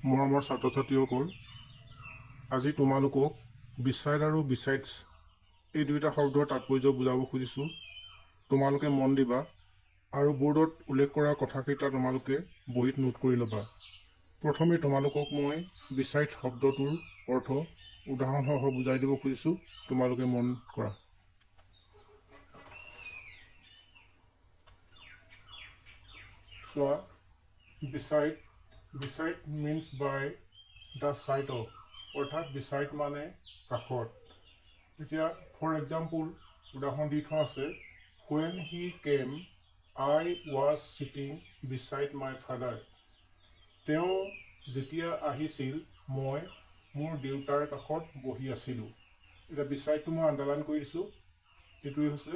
মৰমৰ ছাত্ৰ ছাত্ৰীসকল, আজি তোমালোকক বিছাইড আৰু বিছাইডছ এই দুইটা শব্দৰ তাৎপৰ্য বুজাব খুজিছোঁ। তোমালোকে মন দিবা আৰু বোৰ্ডত উল্লেখ কৰা কথাকেইটা তোমালোকে বহীত নোট কৰি ল'বা। প্ৰথমে তোমালোকক মই বিছাইড শব্দটোৰ অৰ্থ উদাহৰণসহ বুজাই দিব খুজিছোঁ। তোমালোকে মন কৰা। চোৱা, beside means by the side of, অৰ্থাৎ beside মানে কাষত। এতিয়া ফৰ এক্সাম্পল উদাহৰণ দি থোৱা আছে, when he came I was sitting beside my father। তেওঁ যেতিয়া আহিছিল মই মোৰ দেউতাৰ কাষত বহি আছিলোঁ। এতিয়া beside মই আণ্ডাৰলাইন কৰি দিছোঁ, এইটোৱে হৈছে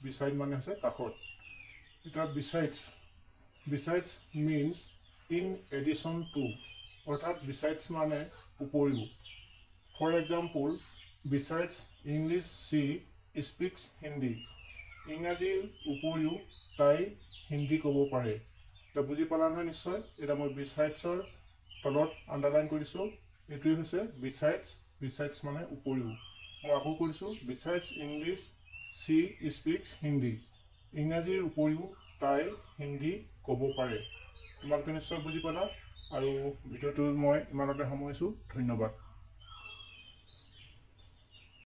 beside মানে হৈছে কাষত। এতিয়া besides means in addition to, অৰ্থাৎ besides মানে উপৰিও। For example, besides English she speaks Hindi। ইংৰাজীৰ উপৰিও তাই হিন্দী ক'ব পাৰে। এতিয়া বুজি পালা নহয় নিশ্চয়। এতিয়া মই besides-ৰ তলত আণ্ডাৰলাইন কৰিছোঁ, এইটোৱে হৈছে besides মানে উপৰিও। মই আকৌ কৰিছোঁ, besides English she speaks Hindi। ইংৰাজীৰ উপৰিও তাই হিন্দী ক'ব পাৰে। তোমালোকে নিশ্চয় বুজি পালা আৰু ভিডিঅ'টো মই ইমানতে সামৰিছোঁ। ধন্যবাদ।